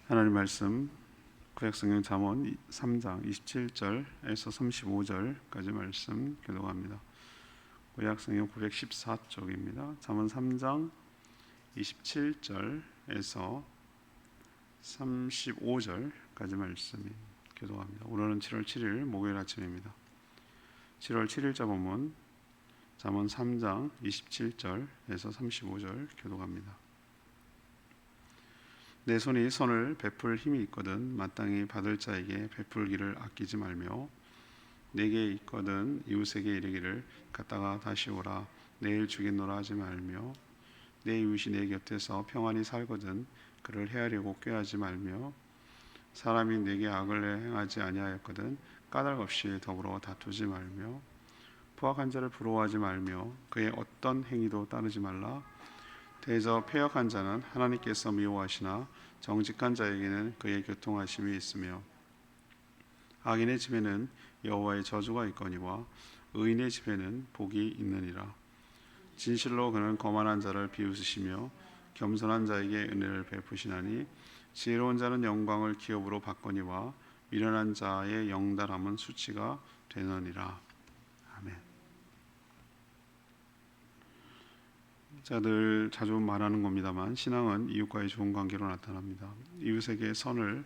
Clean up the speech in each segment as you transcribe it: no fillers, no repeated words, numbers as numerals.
하나님 말씀 구약성경 잠언 3장 27절에서 35절까지 말씀 교독합니다. 구약성경 914쪽입니다. 잠언 3장 27절에서 35절까지 말씀 교독합니다. 오늘은 7월 7일 목요일 아침입니다. 7월 7일자 본문 잠언 3장 27절에서 35절 교독합니다. 내 손이 선을 베풀 힘이 있거든 마땅히 받을 자에게 베풀기를 아끼지 말며 내게 있거든 이웃에게 이르기를 갔다가 다시 오라 내일 주겠노라 하지 말며 내 이웃이 내 곁에서 평안히 살거든 그를 해하려고 꾀하지 말며 사람이 내게 악을 행하지 아니하였거든 까닭 없이 더불어 다투지 말며 포악한 자를 부러워하지 말며 그의 어떤 행위도 따르지 말라. 대저 패역한 자는 하나님께서 미워하시나 정직한 자에게는 그의 교통하심이 있으며 악인의 집에는 여호와의 저주가 있거니와 의인의 집에는 복이 있느니라. 진실로 그는 거만한 자를 비웃으시며 겸손한 자에게 은혜를 베푸시나니 지혜로운 자는 영광을 기업으로 받거니와 미련한 자의 영달함은 수치가 되느니라. 아멘. 제가 늘 자주 말하는 겁니다만 신앙은 이웃과의 좋은 관계로 나타납니다. 이웃에게 선을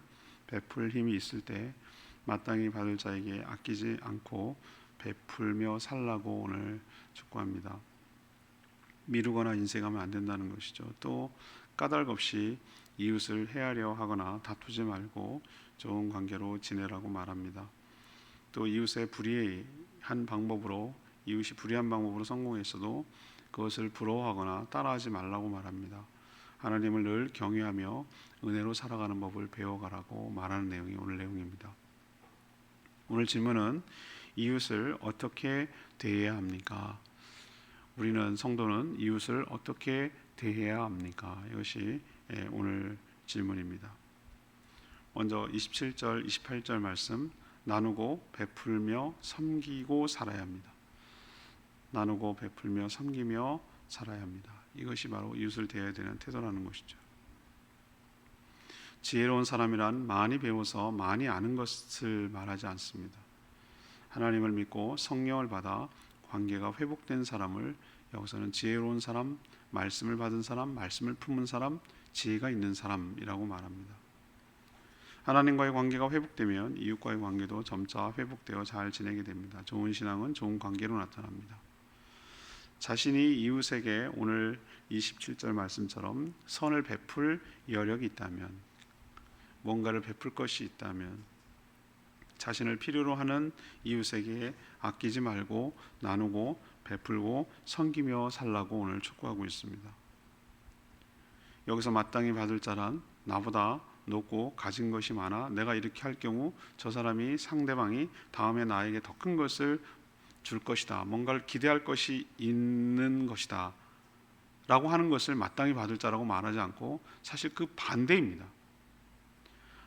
베풀 힘이 있을 때 마땅히 받을 자에게 아끼지 않고 베풀며 살라고 오늘 축구합니다. 미루거나 인색하면 안 된다는 것이죠. 또 까닭 없이 이웃을 해하려 하거나 다투지 말고 좋은 관계로 지내라고 말합니다. 또 이웃의 불의한 방법으로 이웃이 불의한 방법으로 성공했어도 그것을 부러워하거나 따라하지 말라고 말합니다. 하나님을 늘 경외하며 은혜로 살아가는 법을 배워가라고 말하는 내용이 오늘 내용입니다. 오늘 질문은 이웃을 어떻게 대해야 합니까? 우리는 성도는 이웃을 어떻게 대해야 합니까? 이것이 오늘 질문입니다. 먼저 27절, 28절 말씀 나누고 베풀며 섬기고 살아야 합니다. 나누고 베풀며 섬기며 살아야 합니다. 이것이 바로 이웃을 대해야 되는 태도라는 것이죠. 지혜로운 사람이란 많이 배워서 많이 아는 것을 말하지 않습니다. 하나님을 믿고 성령을 받아 관계가 회복된 사람을 여기서는 지혜로운 사람, 말씀을 받은 사람, 말씀을 품은 사람, 지혜가 있는 사람이라고 말합니다. 하나님과의 관계가 회복되면 이웃과의 관계도 점차 회복되어 잘 지내게 됩니다. 좋은 신앙은 좋은 관계로 나타납니다. 자신이 이웃에게 오늘 27절 말씀처럼 선을 베풀 여력이 있다면, 뭔가를 베풀 것이 있다면 자신을 필요로 하는 이웃에게 아끼지 말고 나누고 베풀고 섬기며 살라고 오늘 촉구하고 있습니다. 여기서 마땅히 받을 자란 나보다 높고 가진 것이 많아 내가 이렇게 할 경우 저 사람이 상대방이 다음에 나에게 더 큰 것을 줄 것이다, 뭔가를 기대할 것이 있는 것이다 라고 하는 것을 마땅히 받을 자라고 말하지 않고 사실 그 반대입니다.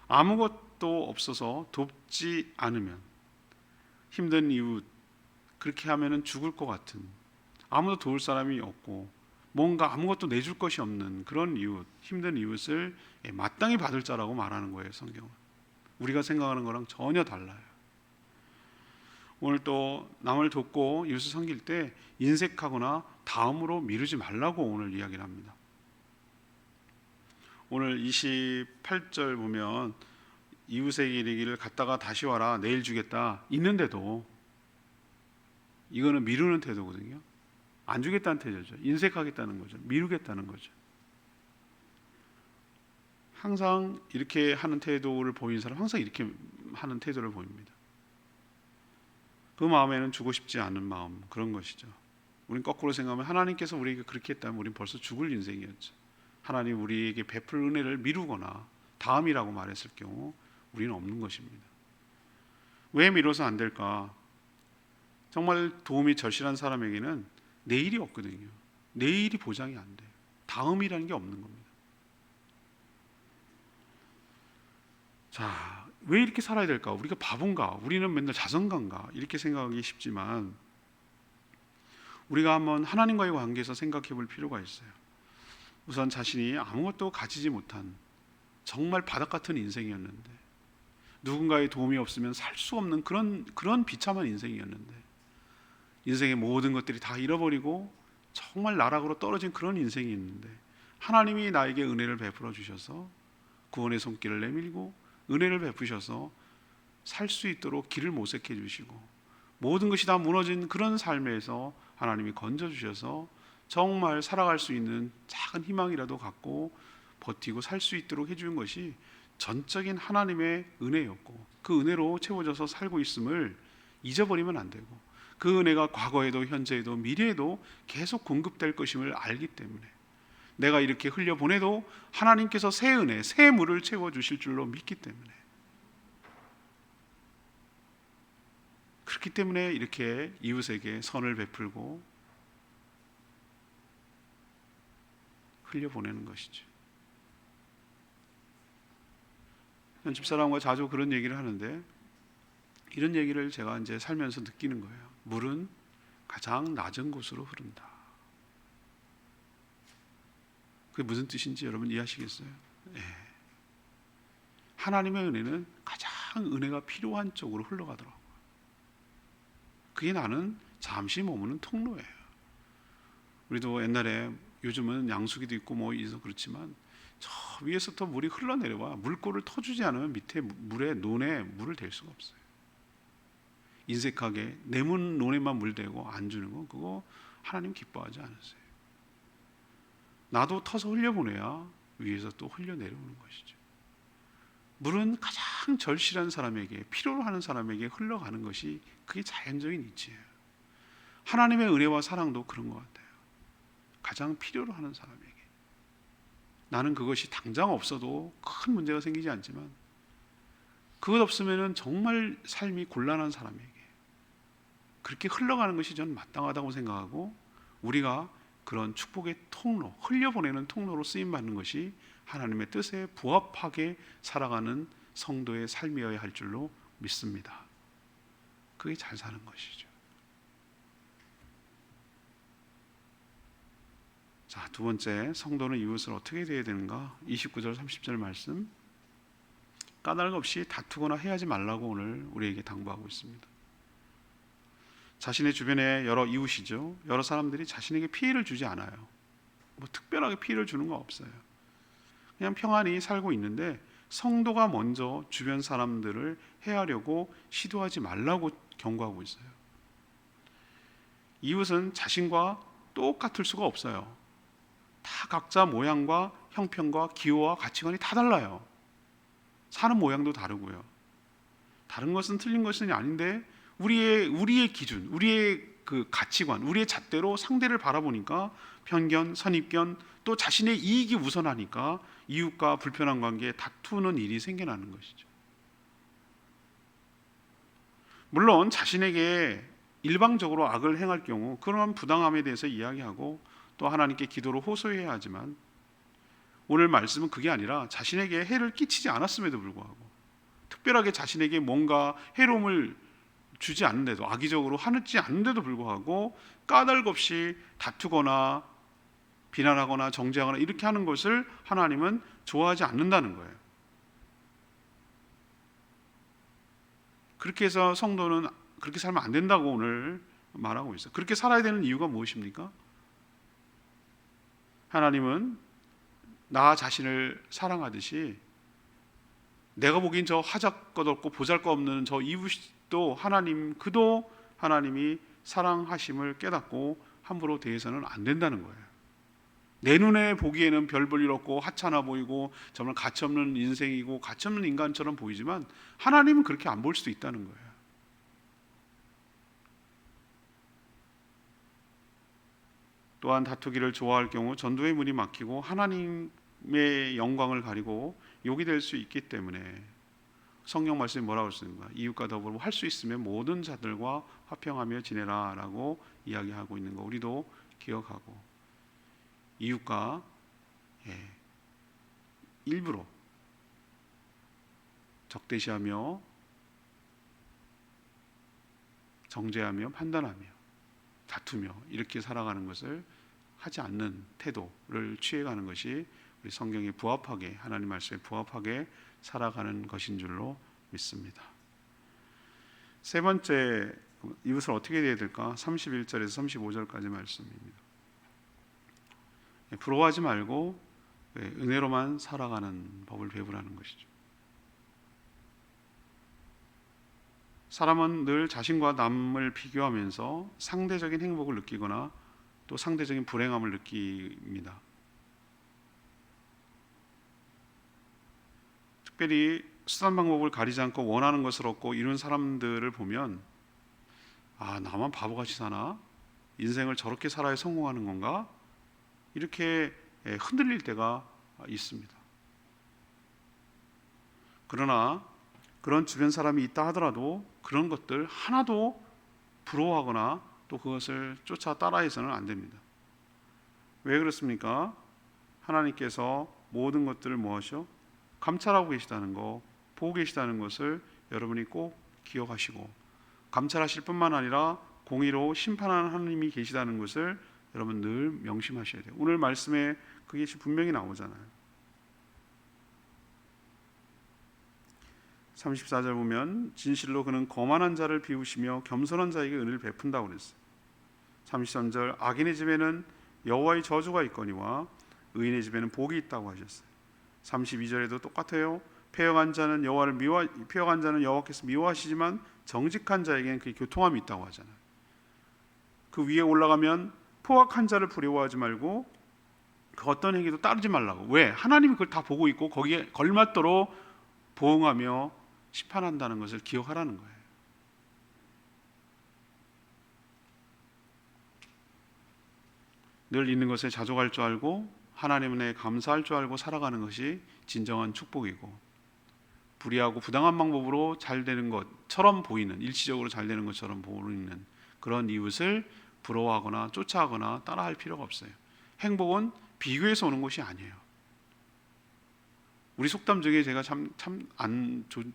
아무것도 없어서 돕지 않으면 힘든 이웃, 그렇게 하면은 죽을 것 같은, 아무도 도울 사람이 없고 뭔가 아무것도 내줄 것이 없는 그런 이웃, 힘든 이웃을 마땅히 받을 자라고 말하는 거예요. 성경은 우리가 생각하는 거랑 전혀 달라요. 오늘 또 남을 돕고 이웃을 섬길 때 인색하거나 다음으로 미루지 말라고 오늘 이야기를 합니다. 오늘 28절 보면 이웃에게 이르기를 갔다가 다시 와라 내일 주겠다 있는데도 이거는 미루는 태도거든요. 안 주겠다는 태도죠. 인색하겠다는 거죠. 미루겠다는 거죠. 항상 이렇게 하는 태도를 보이는 사람 항상 이렇게 하는 태도를 보입니다. 그 마음에는 주고 싶지 않은 마음, 그런 것이죠. 우린 거꾸로 생각하면 하나님께서 우리에게 그렇게 했다면 우린 벌써 죽을 인생이었죠. 하나님 우리에게 베풀 은혜를 미루거나 다음이라고 말했을 경우 우리는 없는 것입니다. 왜 미뤄서 안 될까? 정말 도움이 절실한 사람에게는 내일이 없거든요. 내일이 보장이 안 돼요. 다음이라는 게 없는 겁니다. 자, 왜 이렇게 살아야 될까? 우리가 바본가? 우리는 맨날 자선가인가? 이렇게 생각하기 쉽지만 우리가 한번 하나님과의 관계에서 생각해 볼 필요가 있어요. 우선 자신이 아무것도 가지지 못한 정말 바닥 같은 인생이었는데, 누군가의 도움이 없으면 살 수 없는 그런 비참한 인생이었는데, 인생의 모든 것들이 다 잃어버리고 정말 나락으로 떨어진 그런 인생이 있는데, 하나님이 나에게 은혜를 베풀어 주셔서 구원의 손길을 내밀고 은혜를 베푸셔서 살 수 있도록 길을 모색해 주시고, 모든 것이 다 무너진 그런 삶에서 하나님이 건져 주셔서 정말 살아갈 수 있는 작은 희망이라도 갖고 버티고 살 수 있도록 해주는 것이 전적인 하나님의 은혜였고, 그 은혜로 채워져서 살고 있음을 잊어버리면 안 되고, 그 은혜가 과거에도 현재에도 미래에도 계속 공급될 것임을 알기 때문에, 내가 이렇게 흘려보내도 하나님께서 새 은혜, 새 물을 채워주실 줄로 믿기 때문에, 그렇기 때문에 이렇게 이웃에게 선을 베풀고 흘려보내는 것이죠. 집사람과 자주 그런 얘기를 하는데, 이런 얘기를 제가 이제 살면서 느끼는 거예요. 물은 가장 낮은 곳으로 흐른다. 그게 무슨 뜻인지 여러분 이해하시겠어요? 예. 하나님의 은혜는 가장 은혜가 필요한 쪽으로 흘러가더라고요. 그게 나는 잠시 머무는 통로예요. 우리도 옛날에, 요즘은 양수기도 있고 뭐 있어 그렇지만, 저 위에서부터 물이 흘러내려와 물꼬를 터주지 않으면 밑에 논에 물을 댈 수가 없어요. 인색하게 내 논에만 물 대고 안 주는 거, 그거 하나님 기뻐하지 않으세요. 나도 터서 흘려보내야 위에서 또 흘려내려오는 것이죠. 물은 가장 절실한 사람에게, 필요로 하는 사람에게 흘러가는 것이 그게 자연적인 이치예요. 하나님의 은혜와 사랑도 그런 것 같아요. 가장 필요로 하는 사람에게. 나는 그것이 당장 없어도 큰 문제가 생기지 않지만, 그것 없으면 정말 삶이 곤란한 사람에게 그렇게 흘러가는 것이 저는 마땅하다고 생각하고, 우리가 그런 축복의 통로, 흘려보내는 통로로 쓰임받는 것이 하나님의 뜻에 부합하게 살아가는 성도의 삶이어야 할 줄로 믿습니다. 그게 잘 사는 것이죠. 자, 두 번째, 성도는 이웃을 어떻게 대해야 되는가? 29절 30절 말씀, 까닭 없이 다투거나 해하지 말라고 오늘 우리에게 당부하고 있습니다. 자신의 주변에 여러 이웃이죠, 여러 사람들이 자신에게 피해를 주지 않아요. 뭐 특별하게 피해를 주는 거 없어요. 그냥 평안히 살고 있는데, 성도가 먼저 주변 사람들을 해하려고 시도하지 말라고 경고하고 있어요. 이웃은 자신과 똑같을 수가 없어요. 다 각자 모양과 형편과 기호와 가치관이 다 달라요. 사는 모양도 다르고요. 다른 것은 틀린 것은 아닌데, 우리의 기준, 우리의 그 가치관, 우리의 잣대로 상대를 바라보니까 편견, 선입견, 또 자신의 이익이 우선하니까 이웃과 불편한 관계에 다투는 일이 생겨나는 것이죠. 물론 자신에게 일방적으로 악을 행할 경우 그런 부당함에 대해서 이야기하고 또 하나님께 기도로 호소해야 하지만, 오늘 말씀은 그게 아니라 자신에게 해를 끼치지 않았음에도 불구하고, 특별하게 자신에게 뭔가 해로움을 주지 않는데도, 악의적으로 하지 않는데도 불구하고 까닭 없이 다투거나 비난하거나 정죄하거나 이렇게 하는 것을 하나님은 좋아하지 않는다는 거예요. 그렇게 해서 성도는 그렇게 살면 안 된다고 오늘 말하고 있어요. 그렇게 살아야 되는 이유가 무엇입니까? 하나님은 나 자신을 사랑하듯이, 내가 보기엔 저 하잘것없고 보잘것없는 저 이웃도 그도 하나님이 사랑하심을 깨닫고 함부로 대해서는 안 된다는 거예요. 내 눈에 보기에는 별 볼 일 없고 하찮아 보이고 정말 가치없는 인생이고 가치없는 인간처럼 보이지만, 하나님은 그렇게 안 볼 수도 있다는 거예요. 또한 다투기를 좋아할 경우 전도의 문이 막히고 하나님의 영광을 가리고 욕이 될 수 있기 때문에, 성경 말씀이 뭐라고 했습니까? 이웃과 더불어 할 수 있으면 모든 자들과 화평하며 지내라 라고 이야기하고 있는 거 우리도 기억하고, 이웃과 일부러 적대시하며 정죄하며 판단하며 다투며 이렇게 살아가는 것을 하지 않는 태도를 취해가는 것이 우리 성경에 부합하게, 하나님 말씀에 부합하게 살아가는 것인 줄로 믿습니다. 세 번째, 이것을 어떻게 해야 될까? 31절에서 35절까지 말씀입니다. 부러워하지 말고 은혜로만 살아가는 법을 배우라는 것이죠. 사람은 늘 자신과 남을 비교하면서 상대적인 행복을 느끼거나 또 상대적인 불행함을 느낍니다. 특별히 수단 방법을 가리지 않고 원하는 것을 얻고 이룬 사람들을 보면 나만 바보같이 사나? 인생을 저렇게 살아야 성공하는 건가? 이렇게 흔들릴 때가 있습니다. 그러나 그런 주변 사람이 있다 하더라도 그런 것들 하나도 부러워하거나 또 그것을 쫓아 따라해서는 안 됩니다. 왜 그렇습니까? 하나님께서 모든 것들을 무엇이요? 감찰하고 계시다는 거, 보고 계시다는 것을 여러분이 꼭 기억하시고, 감찰하실 뿐만 아니라 공의로 심판하는 하나님이 계시다는 것을 여러분 늘 명심하셔야 돼요. 오늘 말씀에 그게 분명히 나오잖아요. 34절 보면 진실로 그는 거만한 자를 비우시며 겸손한 자에게 은혜를 베푼다고 그랬어요. 33절 악인의 집에는 여호와의 저주가 있거니와 의인의 집에는 복이 있다고 하셨어요. 32절에도 똑같아요. 패역한 자는 여호와께서 미워하시지만 정직한 자에게는 그 교통함이 있다고 하잖아요. 그 위에 올라가면 포악한 자를 부러워하지 말고 그 어떤 행위도 따르지 말라고. 왜? 하나님이 그걸 다 보고 있고 거기에 걸맞도록 보응하며 심판한다는 것을 기억하라는 거예요. 늘 있는 것에 자족할 줄 알고 하나님에 감사할 줄 알고 살아가는 것이 진정한 축복이고, 불의하고 부당한 방법으로 잘 되는 것처럼 보이는, 일시적으로 잘 되는 것처럼 보이는 그런 이웃을 부러워하거나 쫓아하거나 따라할 필요가 없어요. 행복은 비교해서 오는 것이 아니에요. 우리 속담 중에 제가 참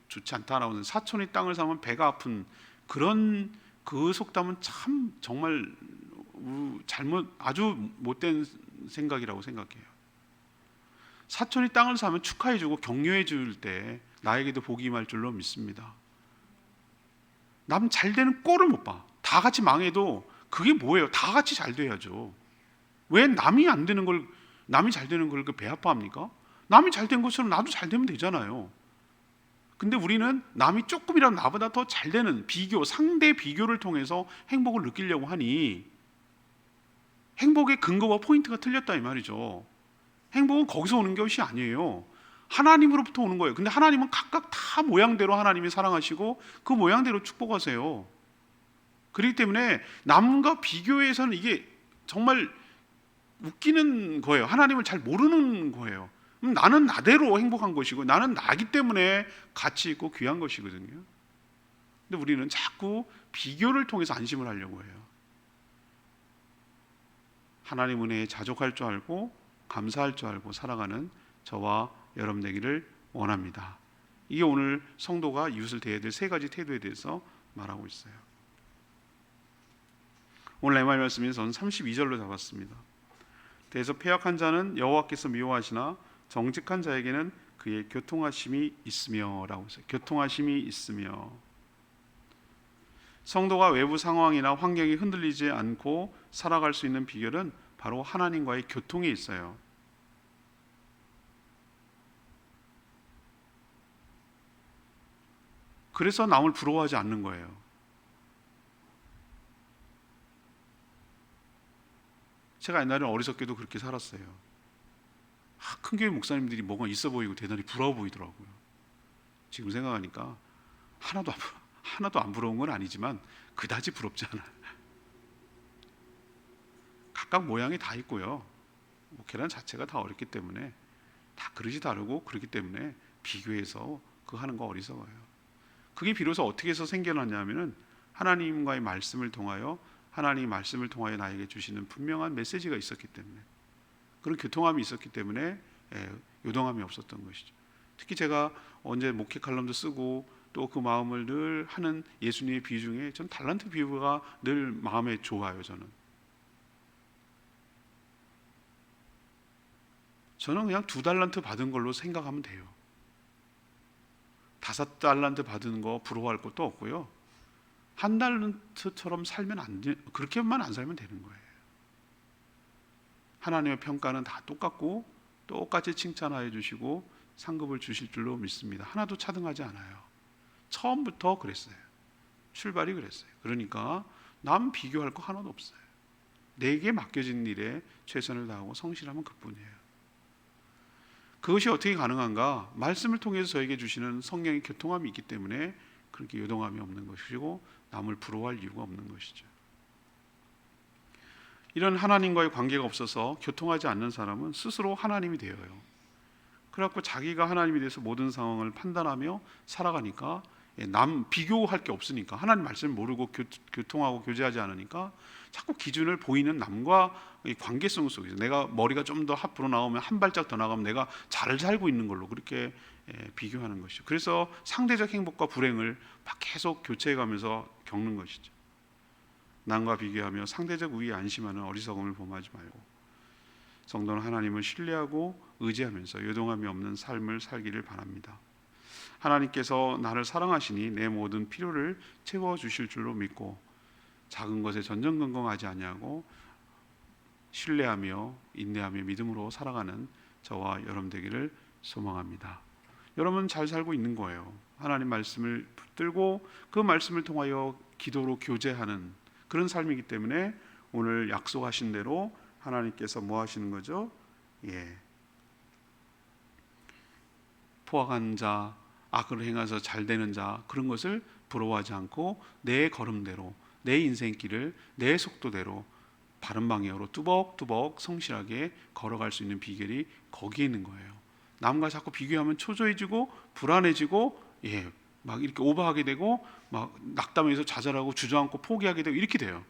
좋지 않다라고 하는, 사촌이 땅을 사면 배가 아픈 그런 그 속담은 참 정말 아주 못된 생각이라고 생각해요. 사촌이 땅을 사면 축하해주고 격려해줄 때 나에게도 복이 임할 줄로 믿습니다. 남 잘 되는 꼴을 못 봐. 다 같이 망해도 그게 뭐예요? 다 같이 잘 돼야죠. 왜 남이 안 되는 걸, 남이 잘 되는 걸 배 아파합니까? 남이 잘 된 것처럼 나도 잘 되면 되잖아요. 근데 우리는 남이 조금이라도 나보다 더 잘 되는 비교, 상대 비교를 통해서 행복을 느끼려고 하니 행복의 근거와 포인트가 틀렸다 이 말이죠. 행복은 거기서 오는 것이 아니에요. 하나님으로부터 오는 거예요. 근데 하나님은 각각 다 모양대로 하나님이 사랑하시고 그 모양대로 축복하세요. 그렇기 때문에 남과 비교해서는 이게 정말 웃기는 거예요. 하나님을 잘 모르는 거예요. 나는 나대로 행복한 것이고 나는 나기 때문에 가치 있고 귀한 것이거든요. 근데 우리는 자꾸 비교를 통해서 안심을 하려고 해요. 하나님 은혜에 자족할 줄 알고 감사할 줄 알고 살아가는 저와 여러분 되기를 원합니다. 이게 오늘 성도가 이웃을 대해야 될 세 가지 태도에 대해서 말하고 있어요. 오늘 내 말씀에서 저는 32절로 잡았습니다. 대에서 패역한 자는 여호와께서 미워하시나 정직한 자에게는 그의 교통하심이 있으며 라고 했어요. 교통하심이 있으며. 성도가 외부 상황이나 환경이 흔들리지 않고 살아갈 수 있는 비결은 바로 하나님과의 교통에 있어요. 그래서 남을 부러워하지 않는 거예요. 제가 옛날에 어리석게도 그렇게 살았어요. 큰 교회 목사님들이 뭔가 있어 보이고 대단히 부러워 보이더라고요. 지금 생각하니까 하나도 안 부러운 건 아니지만 그다지 부럽지 않아요. 각각 모양이 다 있고요. 계란 자체가 다 어렵기 때문에 다 그릇이 다르고 그렇기 때문에 비교해서 그거 하는 거 어리석어요. 그게 비로소 어떻게 해서 생겨났냐면은 하나님과의 말씀을 통하여, 하나님의 말씀을 통하여 나에게 주시는 분명한 메시지가 있었기 때문에, 그런 교통함이 있었기 때문에 요동함이 없었던 것이죠. 특히 제가 언제 목회 칼럼도 쓰고 또 그 마음을 늘 하는 예수님의 비유 중에 전 달란트 비유가 늘 마음에 좋아요. 저는 그냥 2달란트 받은 걸로 생각하면 돼요. 5달란트 받은 거 부러워할 것도 없고요. 1달란트처럼 살면 안 돼. 그렇게만 안 살면 되는 거예요. 하나님의 평가는 다 똑같고 똑같이 칭찬하여 주시고 상급을 주실 줄로 믿습니다. 하나도 차등하지 않아요. 처음부터 그랬어요. 출발이 그랬어요. 그러니까 남 비교할 거 하나도 없어요. 내게 맡겨진 일에 최선을 다하고 성실하면 그뿐이에요. 그것이 어떻게 가능한가? 말씀을 통해서 저에게 주시는 성령의 교통함이 있기 때문에 그렇게 요동함이 없는 것이고 남을 부러워할 이유가 없는 것이죠. 이런 하나님과의 관계가 없어서 교통하지 않는 사람은 스스로 하나님이 되어요. 그래갖고 자기가 하나님에 대해서 모든 상황을 판단하며 살아가니까 남 비교할 게 없으니까, 하나님 말씀을 모르고 교통하고 교제하지 않으니까 자꾸 기준을 보이는 남과 관계성 속에서 내가 머리가 좀 더 앞으로 나오면 한 발짝 더 나가면 내가 잘 살고 있는 걸로 그렇게 비교하는 것이죠. 그래서 상대적 행복과 불행을 막 계속 교체해가면서 겪는 것이죠. 남과 비교하며 상대적 우위에 안심하는 어리석음을 범하지 말고 성도는 하나님을 신뢰하고 의지하면서 요동함이 없는 삶을 살기를 바랍니다. 하나님께서 나를 사랑하시니 내 모든 필요를 채워주실 줄로 믿고 작은 것에 전전긍긍하지 아니하고 신뢰하며 인내하며 믿음으로 살아가는 저와 여러분 되기를 소망합니다. 여러분 잘 살고 있는 거예요. 하나님 말씀을 붙들고 그 말씀을 통하여 기도로 교제하는 그런 삶이기 때문에 오늘 약속하신 대로 하나님께서 뭐 하시는 거죠? 포악한 자, 악을 행해서 잘 되는 자, 그런 것을 부러워하지 않고 내 걸음대로, 내 인생길을 내 속도대로 바른 방향으로 뚜벅뚜벅 성실하게 걸어갈 수 있는 비결이 거기에 있는 거예요. 남과 자꾸 비교하면 초조해지고 불안해지고 막 이렇게 오버하게 되고 막 낙담해서 좌절하고 주저앉고 포기하게 되고 이렇게 돼요.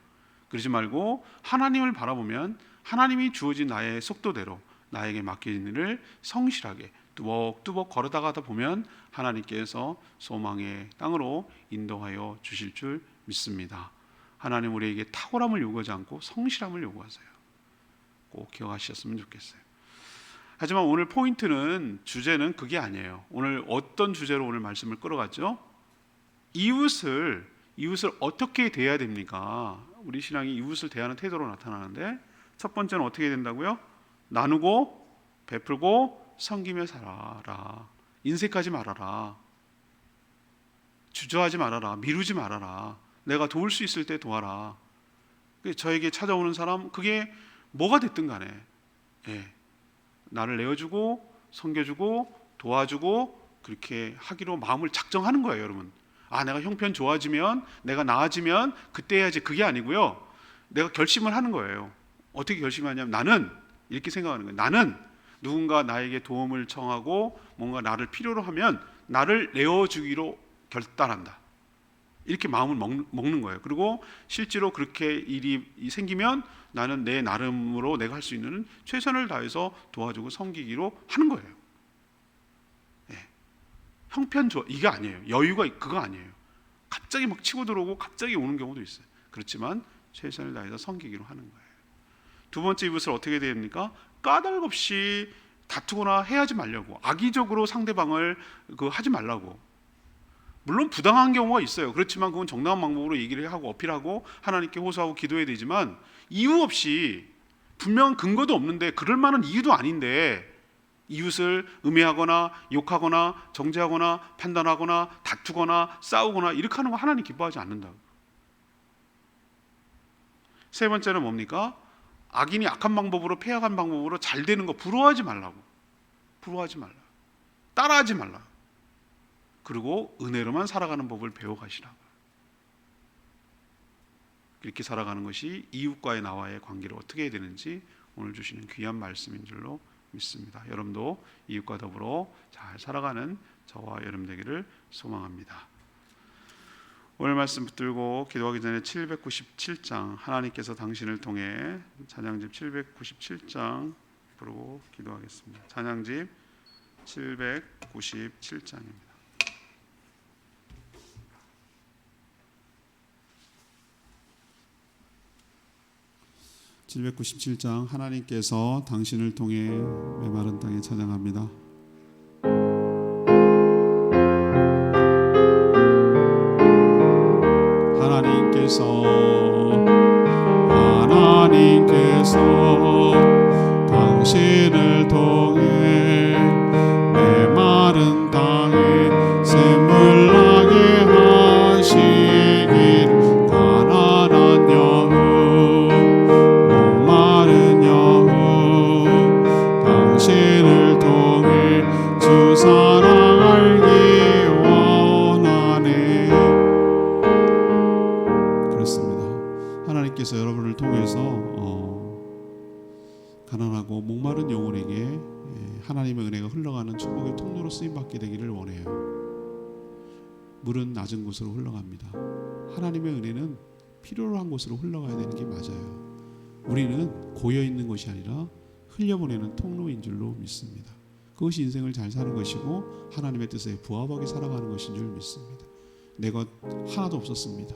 그러지 말고 하나님을 바라보면 하나님이 주어진 나의 속도대로 나에게 맡겨진 일을 성실하게 뚜벅뚜벅 걸어다가다 보면 하나님께서 소망의 땅으로 인도하여 주실 줄 믿습니다. 하나님 우리에게 탁월함을 요구하지 않고 성실함을 요구하세요. 꼭 기억하셨으면 좋겠어요. 하지만 오늘 포인트는, 주제는 그게 아니에요. 오늘 어떤 주제로 오늘 말씀을 끌어갔죠? 이웃을 어떻게 대해야 됩니까? 우리 신앙이 이웃을 대하는 태도로 나타나는데, 첫 번째는 어떻게 된다고요? 나누고 베풀고 섬기며 살아라. 인색하지 말아라. 주저하지 말아라. 미루지 말아라. 내가 도울 수 있을 때 도와라. 저에게 찾아오는 사람, 그게 뭐가 됐든 간에 나를 내어주고 섬겨주고 도와주고 그렇게 하기로 마음을 작정하는 거예요. 여러분, 내가 형편 좋아지면, 내가 나아지면 그때 해야지, 그게 아니고요. 내가 결심을 하는 거예요. 어떻게 결심하냐면, 나는 이렇게 생각하는 거예요. 나는 누군가 나에게 도움을 청하고 뭔가 나를 필요로 하면 나를 내어주기로 결단한다. 이렇게 마음을 먹는 거예요. 그리고 실제로 그렇게 일이 생기면 나는 내 나름으로 내가 할 수 있는 최선을 다해서 도와주고 섬기기로 하는 거예요. 형편 좋아, 이게 아니에요. 여유가 그거 아니에요. 갑자기 막 치고 들어오고 갑자기 오는 경우도 있어요. 그렇지만 최선을 다해서 섬기기로 하는 거예요. 두 번째, 이웃을 어떻게 해야 됩니까? 까닭 없이 다투거나 해하지 말려고, 악의적으로 상대방을 하지 말라고. 물론 부당한 경우가 있어요. 그렇지만 그건 정당한 방법으로 얘기를 하고 어필하고 하나님께 호소하고 기도해야 되지만, 이유 없이 분명 근거도 없는데, 그럴 만한 이유도 아닌데 이웃을 음해하거나 욕하거나 정죄하거나 판단하거나 다투거나 싸우거나 이렇게 하는 거 하나님 기뻐하지 않는다고. 세 번째는 뭡니까? 악인이 악한 방법으로, 패악한 방법으로 잘 되는 거 부러워하지 말라고. 부러워하지 말라. 따라하지 말라. 그리고 은혜로만 살아가는 법을 배워가시라고. 이렇게 살아가는 것이 이웃과의 나와의 관계를 어떻게 해야 되는지 오늘 주시는 귀한 말씀인 줄로 믿습니다. 여러분도 이웃과 더불어 잘 살아가는 저와 여러분 되기를 소망합니다. 오늘 말씀 붙들고 기도하기 전에 797장, 하나님께서 당신을 통해, 찬양집 797장 부르고 기도하겠습니다. 찬양집 797장입니다. 797장 하나님께서 당신을 통해 메마른 땅에 찬양합니다. 하나님께서 당신을 통해 메마른 땅에 샘물 나게 하시길 가난한 영혼 목마른 영혼 당신을 통해 주 사랑 알기 원하네. 그렇습니다. 하나님께서 여러분을 통해서 가난하고 목마른 영혼에게 하나님의 은혜가 흘러가는 축복의 통로로 쓰임받게 되기를 원해요. 물은 낮은 곳으로 흘러갑니다. 하나님의 은혜는 필요로 한 곳으로 흘러가야 되는 게 맞아요. 우리는 고여있는 것이 아니라 흘려보내는 통로인 줄로 믿습니다. 그것이 인생을 잘 사는 것이고 하나님의 뜻에 부합하게 살아가는 것인 줄 믿습니다. 내 것 하나도 없었습니다.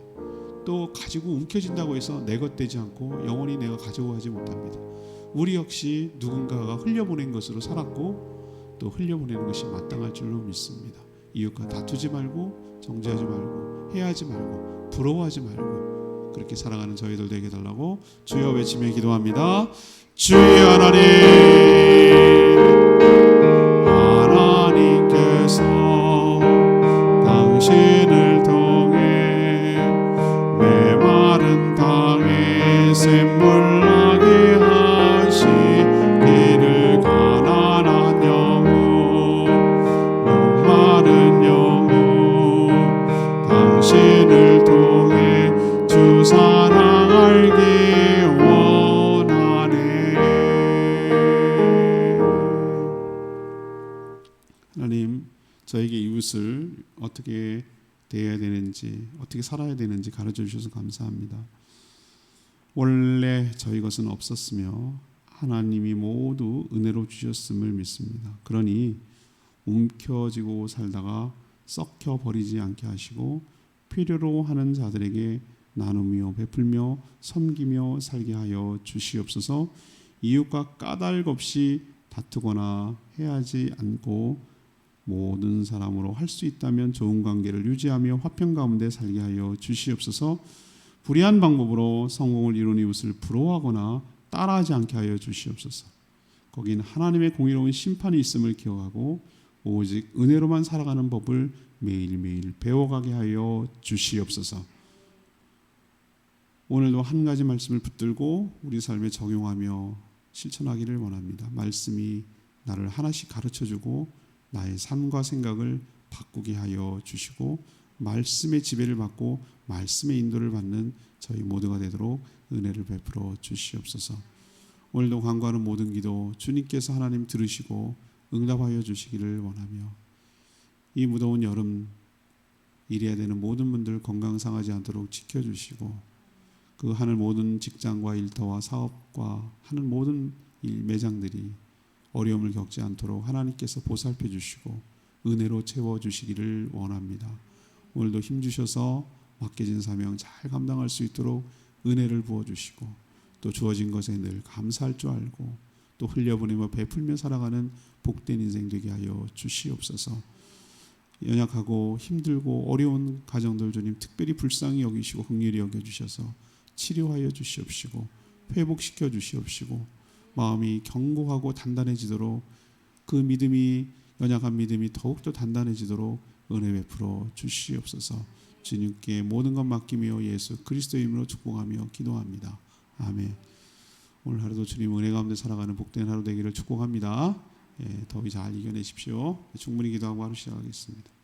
또 가지고 움켜진다고 해서 내 것 되지 않고 영원히 내가 가지고 가지 못합니다. 우리 역시 누군가가 흘려보낸 것으로 살았고 또 흘려보내는 것이 마땅할 줄로 믿습니다. 이웃과 다투지 말고 정죄하지 말고 해하지 말고 부러워하지 말고 그렇게 살아가는 저희들 되게 해달라고 주여 외치며 기도합니다. 주여 하나님, 하나님께서 당신을 통해 메마른 땅에 샘물 나게 하시기를 가난한 영혼 목마른 영혼 당신을 통해 주 사랑 알기 원하네. 하나님, 저에게 이웃을 어떻게 대해야 되는지 어떻게 살아야 되는지 가르쳐 주셔서 감사합니다. 원래 저희 것은 없었으며 하나님이 모두 은혜로 주셨음을 믿습니다. 그러니 움켜쥐고 살다가 썩혀 버리지 않게 하시고 필요로 하는 자들에게 나누며 베풀며 섬기며 살게 하여 주시옵소서. 이웃과 까닭 없이 다투거나 해하지 않고 모든 사람으로 할 수 있다면 좋은 관계를 유지하며 화평 가운데 살게 하여 주시옵소서. 불의한 방법으로 성공을 이룬 이웃을 부러워하거나 따라하지 않게 하여 주시옵소서. 거긴 하나님의 공의로운 심판이 있음을 기억하고 오직 은혜로만 살아가는 법을 매일매일 배워가게 하여 주시옵소서. 오늘도 한 가지 말씀을 붙들고 우리 삶에 적용하며 실천하기를 원합니다. 말씀이 나를 하나씩 가르쳐주고 나의 삶과 생각을 바꾸게 하여 주시고 말씀의 지배를 받고 말씀의 인도를 받는 저희 모두가 되도록 은혜를 베풀어 주시옵소서. 오늘도 간구하는 모든 기도 주님께서 하나님 들으시고 응답하여 주시기를 원하며 이 무더운 여름 일해야 되는 모든 분들 건강 상하지 않도록 지켜주시고 그 하는 모든 직장과 일터와 사업과 하는 모든 일 매장들이 어려움을 겪지 않도록 하나님께서 보살펴 주시고 은혜로 채워주시기를 원합니다. 오늘도 힘주셔서 맡겨진 사명 잘 감당할 수 있도록 은혜를 부어주시고 또 주어진 것에 늘 감사할 줄 알고 또 흘려보내며 베풀며 살아가는 복된 인생 되게 하여 주시옵소서. 연약하고 힘들고 어려운 가정들 주님 특별히 불쌍히 여기시고 긍휼히 여겨주셔서 치료하여 주시옵시고 회복시켜 주시옵시고 마음이 견고하고 단단해지도록 그 믿음이 연약한 믿음이 더욱더 단단해지도록 은혜 베풀어 주시옵소서. 주님께 모든 것 맡기며 예수 그리스도의 이름으로 축복하며 기도합니다. 아멘. 오늘 하루도 주님 은혜 가운데 살아가는 복된 하루 되기를 축복합니다. 더위 잘 이겨내십시오. 충분히 기도하고 하루 시작하겠습니다.